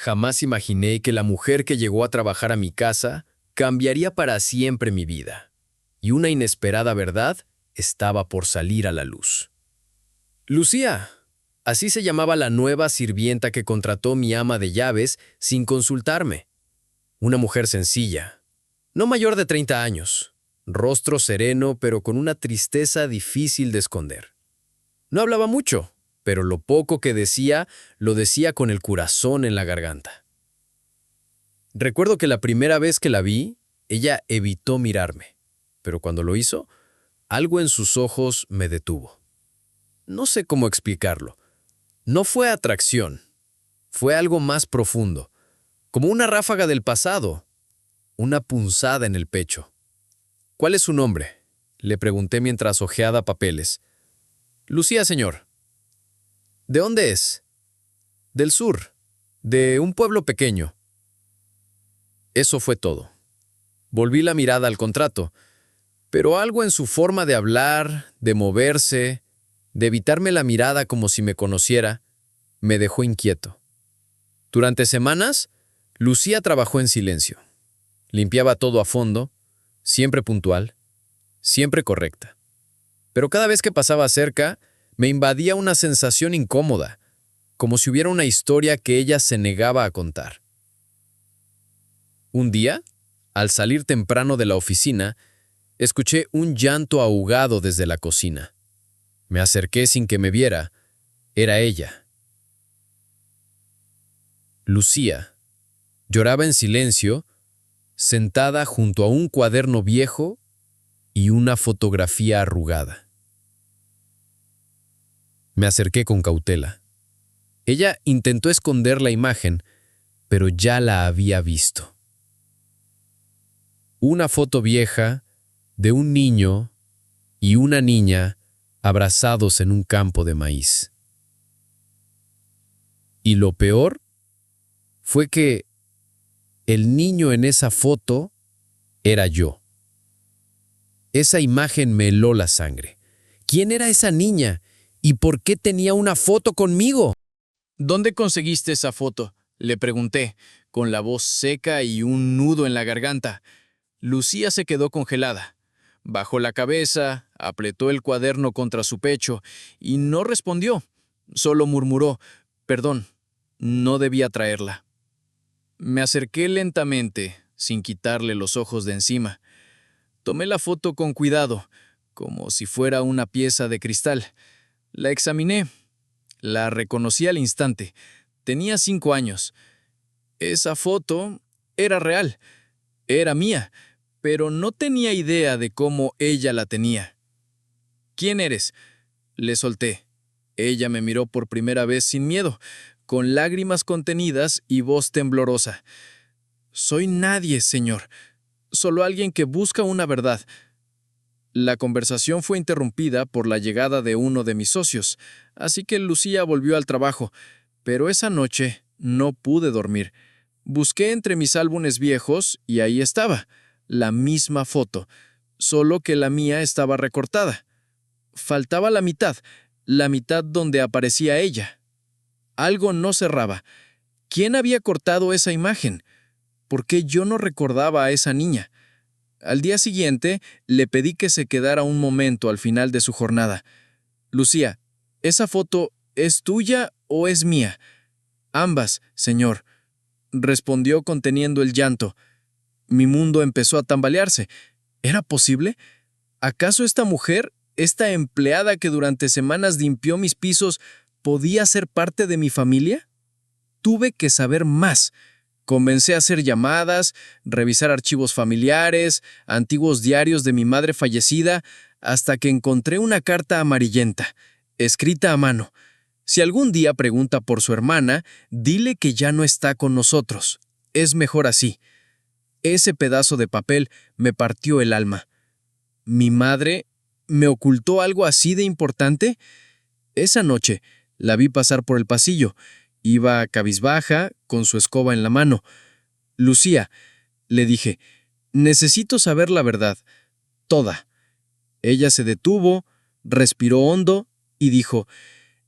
Jamás imaginé que la mujer que llegó a trabajar a mi casa cambiaría para siempre mi vida. Y una inesperada verdad estaba por salir a la luz. Lucía, así se llamaba la nueva sirvienta que contrató mi ama de llaves sin consultarme. Una mujer sencilla, no mayor de 30 años, rostro sereno pero con una tristeza difícil de esconder. No hablaba mucho, pero lo poco que decía, lo decía con el corazón en la garganta. Recuerdo que la primera vez que la vi, ella evitó mirarme, pero cuando lo hizo, algo en sus ojos me detuvo. No sé cómo explicarlo. No fue atracción, fue algo más profundo, como una ráfaga del pasado, una punzada en el pecho. ¿Cuál es su nombre?, le pregunté mientras hojeaba papeles. Lucía, señor. ¿De dónde es? Del sur, de un pueblo pequeño. Eso fue todo. Volví la mirada al contrato, pero algo en su forma de hablar, de moverse, de evitarme la mirada como si me conociera, me dejó inquieto. Durante semanas, Lucía trabajó en silencio. Limpiaba todo a fondo, siempre puntual, siempre correcta. Pero cada vez que pasaba cerca, me invadía una sensación incómoda, como si hubiera una historia que ella se negaba a contar. Un día, al salir temprano de la oficina, escuché un llanto ahogado desde la cocina. Me acerqué sin que me viera. Era ella. Lucía lloraba en silencio, sentada junto a un cuaderno viejo y una fotografía arrugada. Me acerqué con cautela. Ella intentó esconder la imagen, pero ya la había visto. Una foto vieja de un niño y una niña abrazados en un campo de maíz. Y lo peor fue que el niño en esa foto era yo. Esa imagen me heló la sangre. ¿Quién era esa niña? ¿Y por qué tenía una foto conmigo? ¿Dónde conseguiste esa foto?, le pregunté, con la voz seca y un nudo en la garganta. Lucía se quedó congelada. Bajó la cabeza, apretó el cuaderno contra su pecho y no respondió. Solo murmuró: «Perdón, no debía traerla». Me acerqué lentamente, sin quitarle los ojos de encima. Tomé la foto con cuidado, como si fuera una pieza de cristal. La examiné. La reconocí al instante. Tenía 5 años. Esa foto era real. Era mía, pero no tenía idea de cómo ella la tenía. «¿Quién eres?», le solté. Ella me miró por primera vez sin miedo, con lágrimas contenidas y voz temblorosa. «Soy nadie, señor. Solo alguien que busca una verdad». La conversación fue interrumpida por la llegada de uno de mis socios, así que Lucía volvió al trabajo, pero esa noche no pude dormir. Busqué entre mis álbumes viejos y ahí estaba, la misma foto, solo que la mía estaba recortada. Faltaba la mitad donde aparecía ella. Algo no cerraba. ¿Quién había cortado esa imagen? ¿Por qué yo no recordaba a esa niña? Al día siguiente, le pedí que se quedara un momento al final de su jornada. «Lucía, ¿esa foto es tuya o es mía?» «Ambas, señor», respondió conteniendo el llanto. Mi mundo empezó a tambalearse. ¿Era posible? ¿Acaso esta mujer, esta empleada que durante semanas limpió mis pisos, podía ser parte de mi familia? Tuve que saber más. Comencé a hacer llamadas, revisar archivos familiares, antiguos diarios de mi madre fallecida, hasta que encontré una carta amarillenta, escrita a mano. «Si algún día pregunta por su hermana, dile que ya no está con nosotros. Es mejor así». Ese pedazo de papel me partió el alma. ¿Mi madre me ocultó algo así de importante? Esa noche la vi pasar por el pasillo. Iba cabizbaja, con su escoba en la mano. «Lucía», le dije, «necesito saber la verdad, toda». Ella se detuvo, respiró hondo y dijo: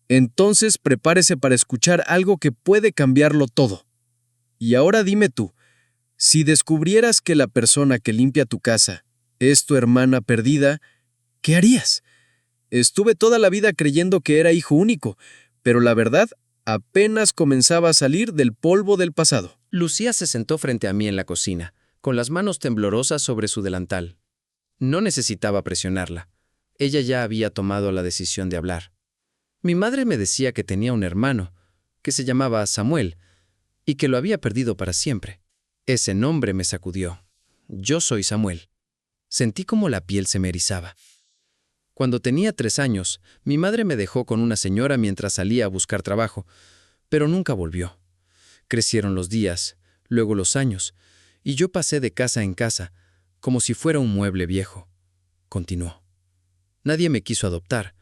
«Entonces prepárese para escuchar algo que puede cambiarlo todo». Y ahora dime tú, si descubrieras que la persona que limpia tu casa es tu hermana perdida, ¿qué harías? Estuve toda la vida creyendo que era hijo único, pero la verdad apenas comenzaba a salir del polvo del pasado. Lucía se sentó frente a mí en la cocina, con las manos temblorosas sobre su delantal. No necesitaba presionarla. Ella ya había tomado la decisión de hablar. Mi madre me decía que tenía un hermano, que se llamaba Samuel, y que lo había perdido para siempre. Ese nombre me sacudió. Yo soy Samuel. Sentí como la piel se me erizaba. Cuando tenía 3 años, mi madre me dejó con una señora mientras salía a buscar trabajo, pero nunca volvió. Crecieron los días, luego los años, y yo pasé de casa en casa, como si fuera un mueble viejo. Continuó. Nadie me quiso adoptar.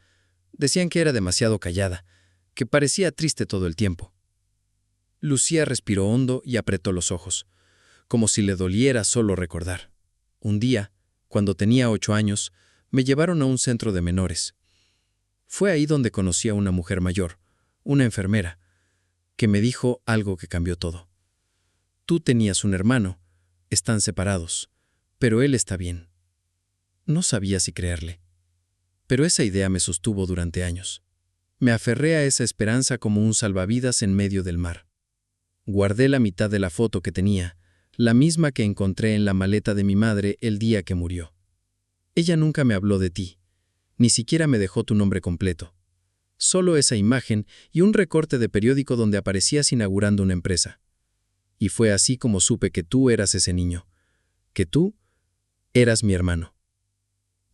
Decían que era demasiado callada, que parecía triste todo el tiempo. Lucía respiró hondo y apretó los ojos, como si le doliera solo recordar. Un día, cuando tenía 8 años, me llevaron a un centro de menores. Fue ahí donde conocí a una mujer mayor, una enfermera, que me dijo algo que cambió todo. Tú tenías un hermano, están separados, pero él está bien. No sabía si creerle. Pero esa idea me sostuvo durante años. Me aferré a esa esperanza como un salvavidas en medio del mar. Guardé la mitad de la foto que tenía, la misma que encontré en la maleta de mi madre el día que murió. Ella nunca me habló de ti, ni siquiera me dejó tu nombre completo. Solo esa imagen y un recorte de periódico donde aparecías inaugurando una empresa. Y fue así como supe que tú eras ese niño, que tú eras mi hermano.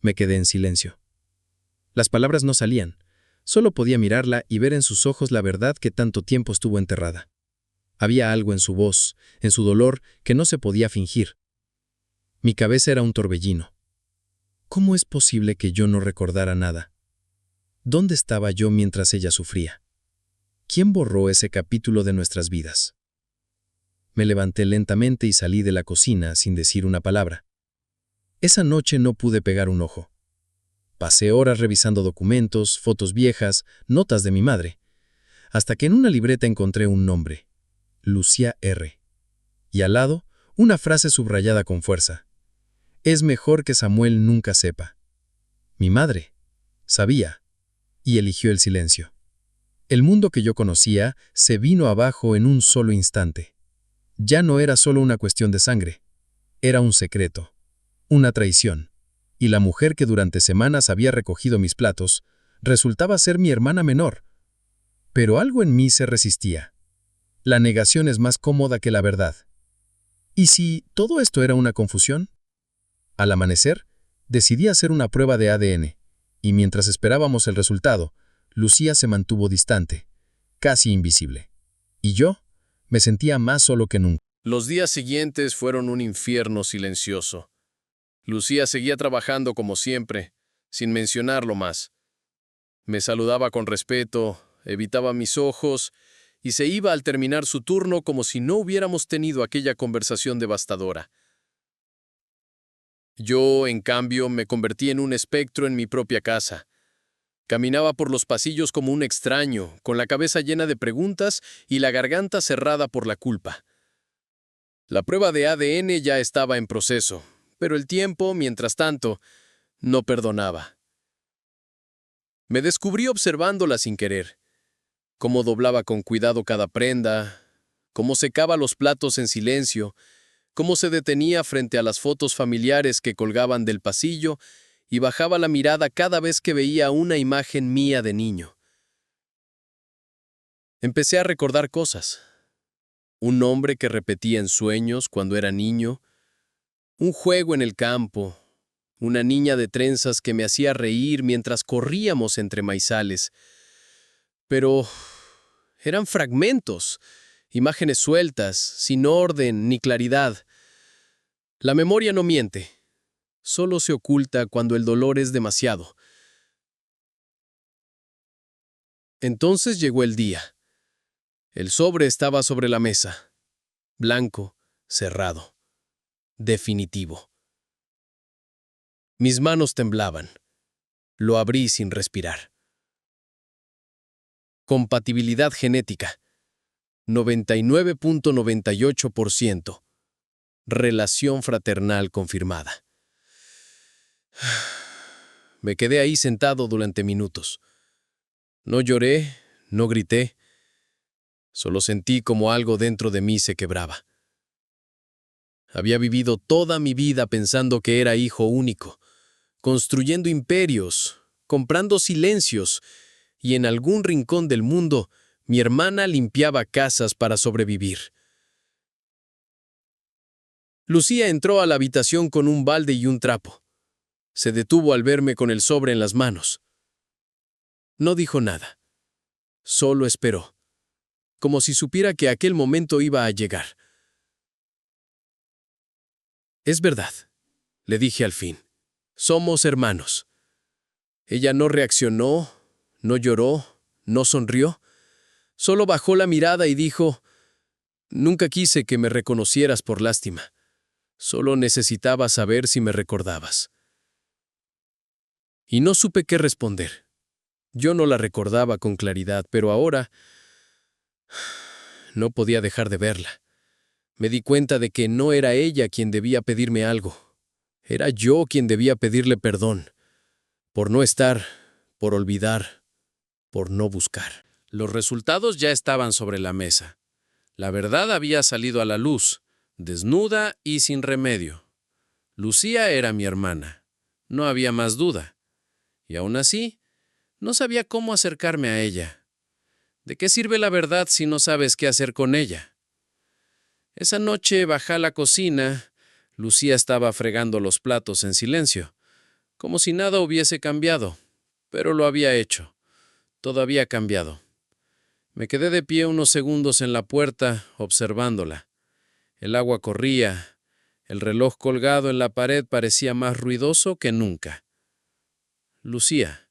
Me quedé en silencio. Las palabras no salían. Solo podía mirarla y ver en sus ojos la verdad que tanto tiempo estuvo enterrada. Había algo en su voz, en su dolor, que no se podía fingir. Mi cabeza era un torbellino. ¿Cómo es posible que yo no recordara nada? ¿Dónde estaba yo mientras ella sufría? ¿Quién borró ese capítulo de nuestras vidas? Me levanté lentamente y salí de la cocina sin decir una palabra. Esa noche no pude pegar un ojo. Pasé horas revisando documentos, fotos viejas, notas de mi madre, hasta que en una libreta encontré un nombre, Lucía R. Y al lado, una frase subrayada con fuerza. Es mejor que Samuel nunca sepa. Mi madre sabía y eligió el silencio. El mundo que yo conocía se vino abajo en un solo instante. Ya no era solo una cuestión de sangre, era un secreto, una traición. Y la mujer que durante semanas había recogido mis platos resultaba ser mi hermana menor. Pero algo en mí se resistía. La negación es más cómoda que la verdad. ¿Y si todo esto era una confusión? Al amanecer, decidí hacer una prueba de ADN, y mientras esperábamos el resultado, Lucía se mantuvo distante, casi invisible. Y yo me sentía más solo que nunca. Los días siguientes fueron un infierno silencioso. Lucía seguía trabajando como siempre, sin mencionarlo más. Me saludaba con respeto, evitaba mis ojos y se iba al terminar su turno como si no hubiéramos tenido aquella conversación devastadora. Yo, en cambio, me convertí en un espectro en mi propia casa. Caminaba por los pasillos como un extraño, con la cabeza llena de preguntas y la garganta cerrada por la culpa. La prueba de ADN ya estaba en proceso, pero el tiempo, mientras tanto, no perdonaba. Me descubrí observándola sin querer, cómo doblaba con cuidado cada prenda, cómo secaba los platos en silencio, cómo se detenía frente a las fotos familiares que colgaban del pasillo y bajaba la mirada cada vez que veía una imagen mía de niño. Empecé a recordar cosas. Un nombre que repetía en sueños cuando era niño, un juego en el campo, una niña de trenzas que me hacía reír mientras corríamos entre maizales. Pero eran fragmentos, imágenes sueltas, sin orden ni claridad. La memoria no miente, solo se oculta cuando el dolor es demasiado. Entonces llegó el día. El sobre estaba sobre la mesa, blanco, cerrado, definitivo. Mis manos temblaban. Lo abrí sin respirar. Compatibilidad genética. 99.98%. Relación fraternal confirmada. Me quedé ahí sentado durante minutos. No lloré, no grité. Solo sentí como algo dentro de mí se quebraba. Había vivido toda mi vida pensando que era hijo único, construyendo imperios, comprando silencios, y en algún rincón del mundo mi hermana limpiaba casas para sobrevivir. Lucía entró a la habitación con un balde y un trapo. Se detuvo al verme con el sobre en las manos. No dijo nada. Solo esperó, como si supiera que aquel momento iba a llegar. Es verdad, le dije al fin. Somos hermanos. Ella no reaccionó, no lloró, no sonrió. Solo bajó la mirada y dijo: «Nunca quise que me reconocieras por lástima. Solo necesitaba saber si me recordabas». Y no supe qué responder. Yo no la recordaba con claridad, pero ahora no podía dejar de verla. Me di cuenta de que no era ella quien debía pedirme algo. Era yo quien debía pedirle perdón. Por no estar, por olvidar, por no buscar. Los resultados ya estaban sobre la mesa. La verdad había salido a la luz, desnuda y sin remedio. Lucía era mi hermana. No había más duda. Y aún así, no sabía cómo acercarme a ella. ¿De qué sirve la verdad si no sabes qué hacer con ella? Esa noche bajé a la cocina. Lucía estaba fregando los platos en silencio, como si nada hubiese cambiado, pero lo había hecho. Todo había cambiado. Me quedé de pie unos segundos en la puerta, observándola. El agua corría. El reloj colgado en la pared parecía más ruidoso que nunca. «Lucía»,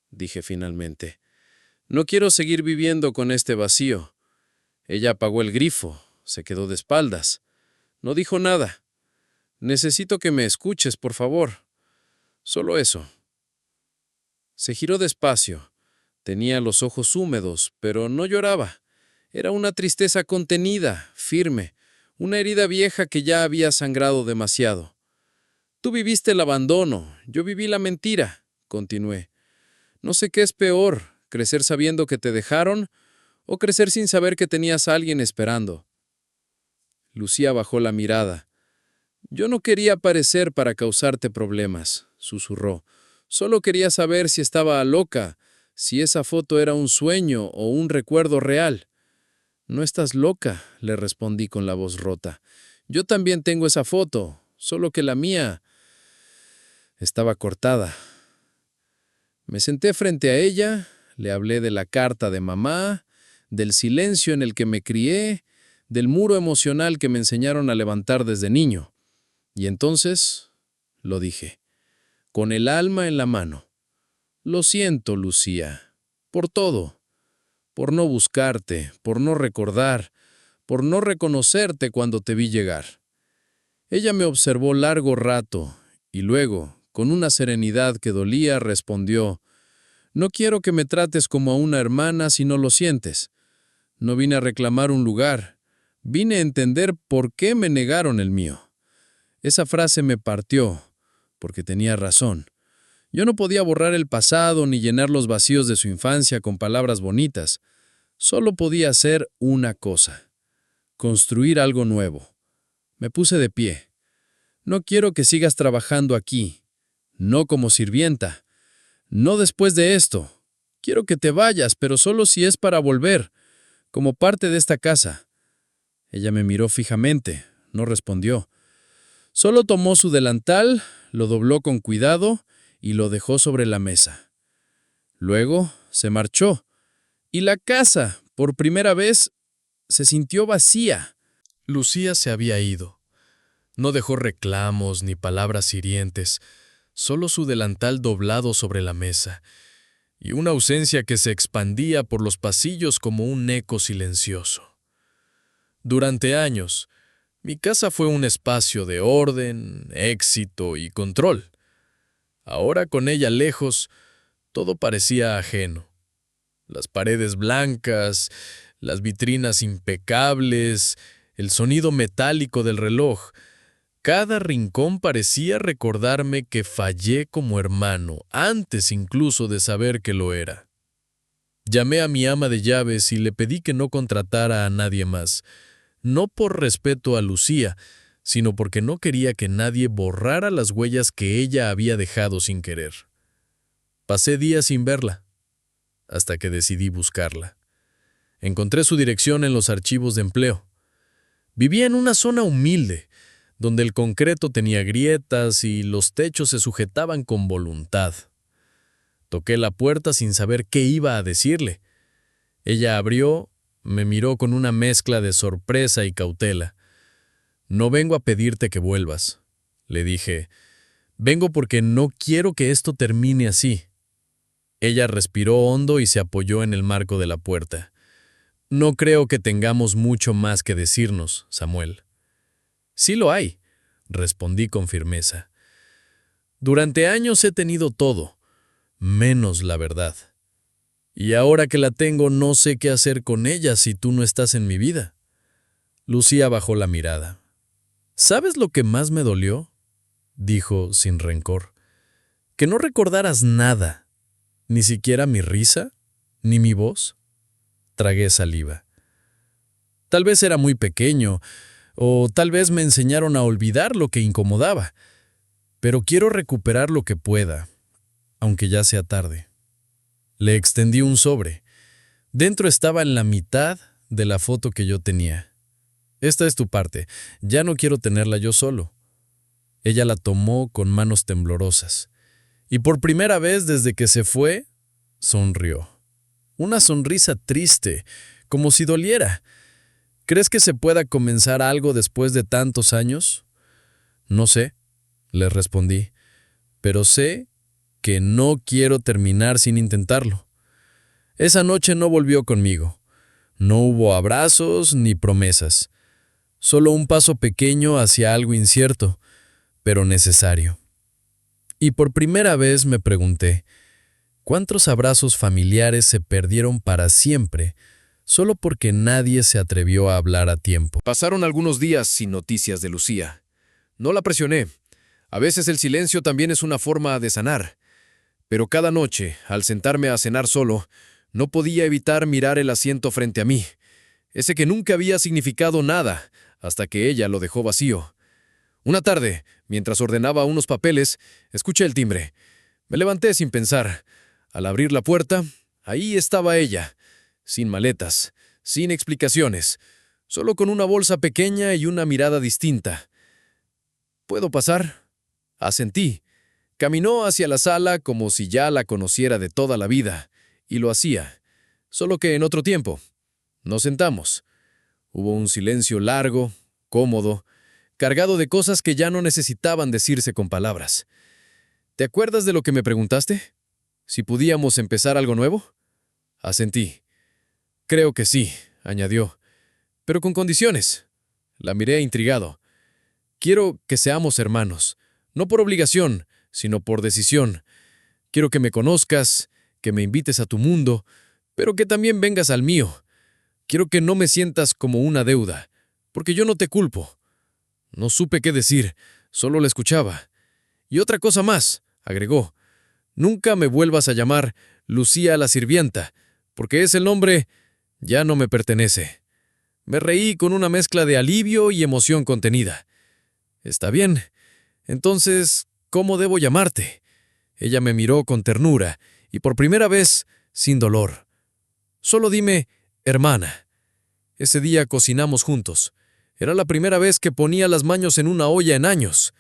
dije finalmente, «no quiero seguir viviendo con este vacío». Ella apagó el grifo, se quedó de espaldas. No dijo nada. «Necesito que me escuches, por favor». Solo eso. Se giró despacio. Tenía los ojos húmedos, pero no lloraba. Era una tristeza contenida, firme, una herida vieja que ya había sangrado demasiado. «Tú viviste el abandono, yo viví la mentira», continué. «No sé qué es peor, crecer sabiendo que te dejaron o crecer sin saber que tenías a alguien esperando». Lucía bajó la mirada. «Yo no quería aparecer para causarte problemas», susurró. «Solo quería saber si estaba loca, si esa foto era un sueño o un recuerdo real». «No estás loca», le respondí con la voz rota. «Yo también tengo esa foto, solo que la mía estaba cortada». Me senté frente a ella, le hablé de la carta de mamá, del silencio en el que me crié, del muro emocional que me enseñaron a levantar desde niño. Y entonces lo dije, con el alma en la mano. «Lo siento, Lucía, por todo, por no buscarte, por no recordar, por no reconocerte cuando te vi llegar». Ella me observó largo rato y luego, con una serenidad que dolía, respondió: «No quiero que me trates como a una hermana si no lo sientes. No vine a reclamar un lugar, vine a entender por qué me negaron el mío». Esa frase me partió, porque tenía razón. Yo no podía borrar el pasado ni llenar los vacíos de su infancia con palabras bonitas. Solo podía hacer una cosa: construir algo nuevo. Me puse de pie. «No quiero que sigas trabajando aquí, no como sirvienta, no después de esto. Quiero que te vayas, pero solo si es para volver, como parte de esta casa». Ella me miró fijamente, no respondió. Solo tomó su delantal, lo dobló con cuidado y lo dejó sobre la mesa. Luego se marchó, y la casa, por primera vez, se sintió vacía. Lucía se había ido. No dejó reclamos ni palabras hirientes, solo su delantal doblado sobre la mesa, y una ausencia que se expandía por los pasillos como un eco silencioso. Durante años, mi casa fue un espacio de orden, éxito y control. Ahora, con ella lejos, todo parecía ajeno. Las paredes blancas, las vitrinas impecables, el sonido metálico del reloj. Cada rincón parecía recordarme que fallé como hermano, antes incluso de saber que lo era. Llamé a mi ama de llaves y le pedí que no contratara a nadie más, no por respeto a Lucía, sino porque no quería que nadie borrara las huellas que ella había dejado sin querer. Pasé días sin verla, hasta que decidí buscarla. Encontré su dirección en los archivos de empleo. Vivía en una zona humilde, donde el concreto tenía grietas y los techos se sujetaban con voluntad. Toqué la puerta sin saber qué iba a decirle. Ella abrió, me miró con una mezcla de sorpresa y cautela. «No vengo a pedirte que vuelvas», le dije. «Vengo porque no quiero que esto termine así». Ella respiró hondo y se apoyó en el marco de la puerta. «No creo que tengamos mucho más que decirnos, Samuel». «Sí lo hay», respondí con firmeza. «Durante años he tenido todo, menos la verdad. Y ahora que la tengo no sé qué hacer con ella si tú no estás en mi vida». Lucía bajó la mirada. «¿Sabes lo que más me dolió?», dijo sin rencor. «Que no recordaras nada, ni siquiera mi risa, ni mi voz». Tragué saliva. Tal vez era muy pequeño, o tal vez me enseñaron a olvidar lo que incomodaba, pero quiero recuperar lo que pueda, aunque ya sea tarde. Le extendí un sobre. Dentro estaba en la mitad de la foto que yo tenía. «Esta es tu parte. Ya no quiero tenerla yo solo». Ella la tomó con manos temblorosas. Y por primera vez desde que se fue, sonrió. Una sonrisa triste, como si doliera. «¿Crees que se pueda comenzar algo después de tantos años?» «No sé», le respondí, «pero sé que no quiero terminar sin intentarlo». Esa noche no volvió conmigo. No hubo abrazos ni promesas. Solo un paso pequeño hacia algo incierto, pero necesario. Y por primera vez me pregunté, ¿cuántos abrazos familiares se perdieron para siempre solo porque nadie se atrevió a hablar a tiempo? Pasaron algunos días sin noticias de Lucía. No la presioné. A veces el silencio también es una forma de sanar. Pero cada noche, al sentarme a cenar solo, no podía evitar mirar el asiento frente a mí, ese que nunca había significado nada, hasta que ella lo dejó vacío. Una tarde, mientras ordenaba unos papeles, escuché el timbre. Me levanté sin pensar. Al abrir la puerta, ahí estaba ella, sin maletas, sin explicaciones, solo con una bolsa pequeña y una mirada distinta. «¿Puedo pasar?», asentí. Caminó hacia la sala como si ya la conociera de toda la vida, y lo hacía, solo que en otro tiempo. Nos sentamos. Hubo un silencio largo, cómodo, cargado de cosas que ya no necesitaban decirse con palabras. «¿Te acuerdas de lo que me preguntaste? ¿Si podíamos empezar algo nuevo?». Asentí. «Creo que sí», añadió, «pero con condiciones». La miré intrigado. «Quiero que seamos hermanos, no por obligación, sino por decisión. Quiero que me conozcas, que me invites a tu mundo, pero que también vengas al mío. Quiero que no me sientas como una deuda, porque yo no te culpo». No supe qué decir, solo la escuchaba. «Y otra cosa más», agregó, «nunca me vuelvas a llamar Lucía la sirvienta, porque ese nombre ya no me pertenece». Me reí con una mezcla de alivio y emoción contenida. «Está bien. Entonces, ¿cómo debo llamarte?». Ella me miró con ternura y por primera vez sin dolor. «Solo dime, hermana». Ese día cocinamos juntos. Era la primera vez que ponía las manos en una olla en años.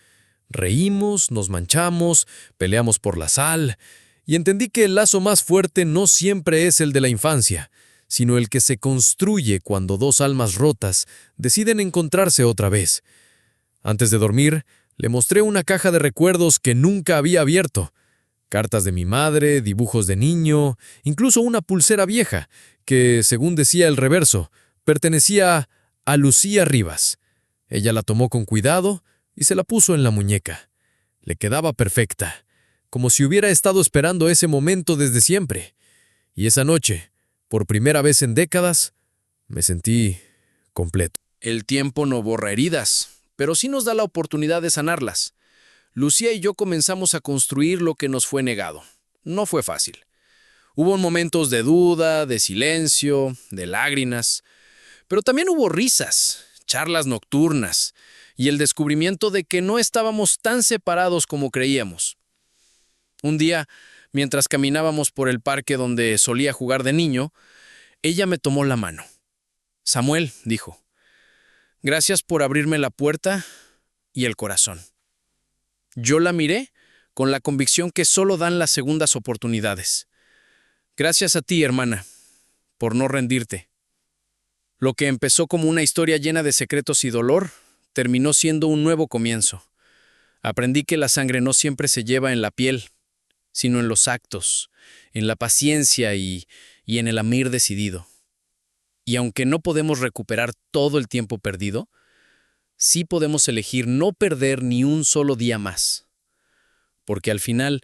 Reímos, nos manchamos, peleamos por la sal, y entendí que el lazo más fuerte no siempre es el de la infancia, sino el que se construye cuando dos almas rotas deciden encontrarse otra vez. Antes de dormir, le mostré una caja de recuerdos que nunca había abierto. Cartas de mi madre, dibujos de niño, incluso una pulsera vieja, que, según decía el reverso, pertenecía a Lucía Rivas. Ella la tomó con cuidado y se la puso en la muñeca. Le quedaba perfecta, como si hubiera estado esperando ese momento desde siempre. Y esa noche, por primera vez en décadas, Me sentí completo. El tiempo no borra heridas, pero sí nos da la oportunidad de sanarlas. Lucía y yo comenzamos a construir lo que nos fue negado. No fue fácil. Hubo momentos de duda, de silencio, de lágrimas, pero también hubo risas, charlas nocturnas y el descubrimiento de que no estábamos tan separados como creíamos. Un día, mientras caminábamos por el parque donde solía jugar de niño, ella me tomó la mano. Samuel, dijo, gracias por abrirme la puerta y el corazón. Yo la miré con la convicción que solo dan las segundas oportunidades. Gracias a ti, hermana, por no rendirte. Lo que empezó como una historia llena de secretos y dolor, terminó siendo un nuevo comienzo. Aprendí que la sangre no siempre se lleva en la piel, sino en los actos, en la paciencia y en el amor decidido. Y aunque no podemos recuperar todo el tiempo perdido, sí podemos elegir no perder ni un solo día más. Porque al final,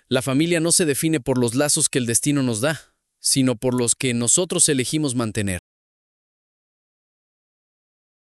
la familia no se define por los lazos que el destino nos da, sino por los que nosotros elegimos mantener.